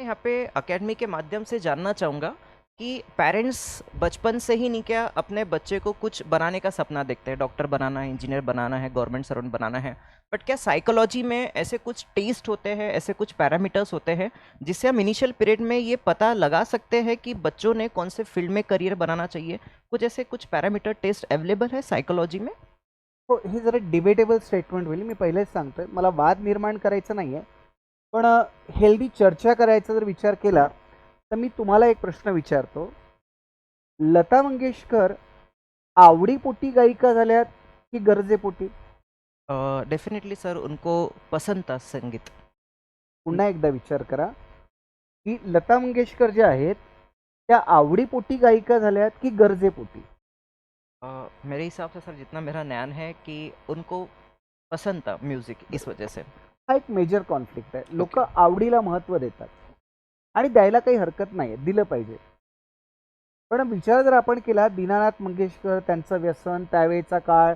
यहाँ पे अकेडमी के माध्यम से जानना चाहूँगा कि पेरेंट्स बचपन से ही नहीं क्या अपने बच्चे को कुछ बनाने का सपना देखते हैं, डॉक्टर बनाना है, इंजीनियर बनाना है, गवर्नमेंट सर्वेंट बनाना है। बट क्या साइकोलॉजी में ऐसे कुछ टेस्ट होते हैं, ऐसे कुछ पैरामीटर्स होते हैं जिससे हम इनिशियल पीरियड में ये पता लगा सकते हैं कि बच्चों ने कौन से फील्ड में करियर बनाना चाहिए? कुछ ऐसे कुछ पैरामीटर टेस्ट अवेलेबल है सायकोलॉजी में? हो, ही जरा डिबेटेबल स्टेटमेंट होईल. मी पहिलेच सांगतोय, मला वाद निर्माण करायचा नाहीये. पण हेल्दी चर्चा करायचा जर विचार केला तर मी तुम्हाला एक प्रश्न विचारतो. लता मंगेशकर आवडीपोटी गायिका झाल्यात की गरजेपोटी? डेफिनेटली सर, उनको पसंद था संगीत. पुन्हा एकदा विचार करा की लता मंगेशकर ज्या आहेत त्या आवडीपोटी गायिका झाल्यात की गरजेपोटी? मेरे हिसाब से सर, जितना मेरा ज्ञान है कि उनको पसंद था म्यूजिक, इस वजह से. हा एक मेजर कॉन्फ्लिक्ट आहे. लोक ओके. आवडीला महत्त्व देतात आणि द्यायला काही हरकत नाही, दिलं पाहिजे. पण विचार जर आपण केला, दीनानाथ मंगेशकर, त्यांचं व्यसन, त्यावेळेचा काळ,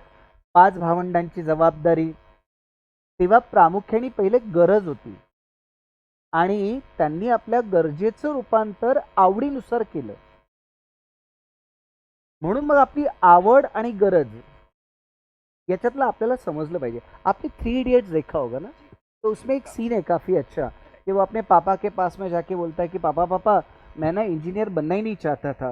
5 भावंडांची जबाबदारी, तेव्हा प्रामुख्याने पहिले गरज होती आणि त्यांनी आपल्या गरजेचं रूपांतर आवडीनुसार केलं. म्हणून मग आपली आवड आणि गरज याच्यातलं आपल्याला समजलं पाहिजे. आपने 3 इडियट्स देखा होगा ना, तो उसमें एक सीन है काफ़ी अच्छा कि वो अपने पापा के पास में जाके बोलता है कि पापा पापा मैं ना इंजीनियर बनना ही नहीं चाहता था,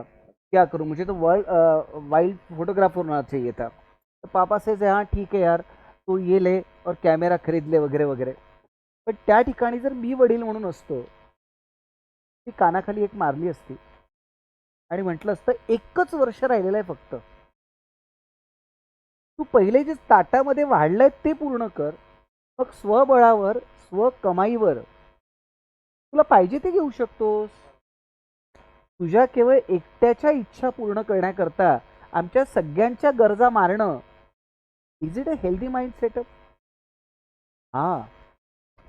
क्या करूं, मुझे तो वाइल्ड फोटोग्राफर होना चाहिए था. तो पापा से हाँ ठीक है यार, तू ये ले और कॅमेरा खरीद ले वगैरे वगैरे. पण त्या ठिकाणी जर मी वडील म्हणून असतो, ती कानाखाली एक मारली असती आणि म्हटलं असतं, एकच वर्ष राहिलेलं आहे फक्त, तू पहिले जे ताटामध्ये वाढलंय ते पूर्ण कर, मग स्वबळावर स्वकमाईवर तुला पाहिजे ते घेऊ शकतोस. तुझ्या केवळ एकट्याच्या इच्छा पूर्ण करण्याकरता आमच्या सगळ्यांच्या गरजा मारणं, is it a healthy mind setup? हा,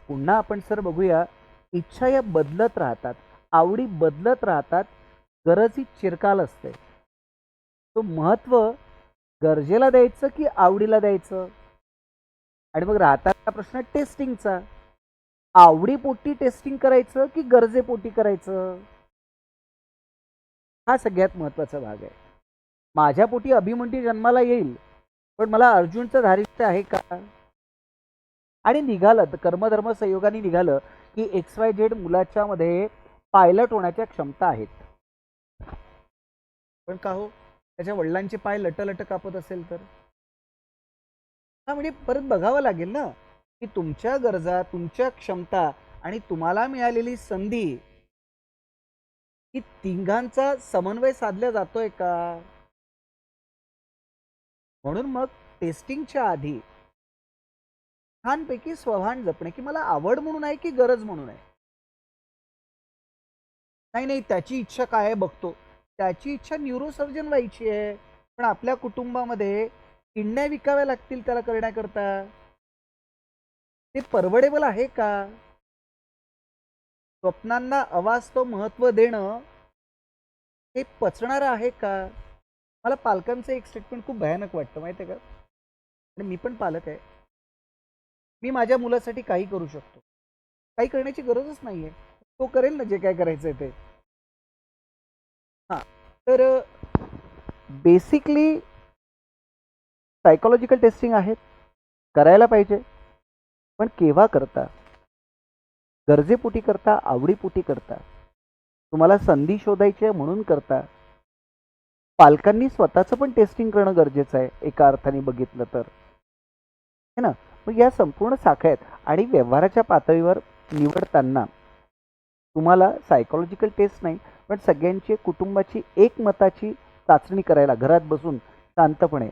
पुन्हा आपण सर बघूया, इच्छा या बदलत राहतात, आवडी बदलत राहतात, गरज ही चिरकाल असते. तो महत्व गरजेला द्यायचं की आवडीला द्यायचं? आणि मग राहता प्रश्न टेस्टिंगचा, आवडीपोटी टेस्टिंग करायचं की गरजेपोटी करायचं? हा सगळ्यात महत्वाचा भाग आहे. माझ्या पोटी अभिमन्यू जन्माला येईल, पण मला अर्जुनचं धारिष्ट्य आहे का? आणि निघालं तर कर्मधर्म संयोगाने निघालं की XYZ मुलाच्या मध्ये पायलट होण्याच्या क्षमता आहेत. पण का हो, त्याच्या वडिलांचे पाय लट कापत असेल तर? हा, म्हणजे परत बघावं लागेल ना की तुमच्या गरजा, तुमच्या क्षमता आणि तुम्हाला मिळालेली संधी, की तिघांचा समन्वय साधला जातोय का? म्हणून मग टेस्टिंगच्या आधी छानपैकी स्वभान जपणे, की मला आवड म्हणून आहे की गरज म्हणून आहे. नाही नाही, त्याची इच्छा काय आहे बघतो. त्याची इच्छा न्यूरोसर्जन व्हायची आहे, पण आपल्या कुटुंबामध्ये किडण्या विकाव्या लागतील त्याला करण्याकरता. ते परवडेबल आहे का? स्वप्नांना अवास्तव महत्व देणं हे पचणारं आहे का? मला पालकांचं एक स्टेटमेंट खूप भयानक वाटतं, माहिती आहे का? आणि मी पण पालक आहे. मी माझ्या मुलासाठी काही करू शकतो, काही करण्याची गरजच नाहीये, तो करेल ना जे काय करायचंय ते. हां, तर बेसिकली सायकोलॉजिकल टेस्टिंग आहेत, करायला पाहिजे, पण केव्हा करता? गरजेपोटी करता, आवडीपोटी करता, तुम्हाला संधी शोधायची आहे म्हणून करता? पालकांनी स्वतःचं पण टेस्टिंग करणं गरजेचं आहे एका अर्थाने बघितलं तर, है ना? मग या संपूर्ण शाखा आहेत आणि व्यवहाराच्या पातळीवर निवडताना तुम्हाला सायकोलॉजिकल टेस्ट नाही, पण सगळ्यांची कुटुंबाची एकमताची चाचणी करायला घरात बसून शांतपणे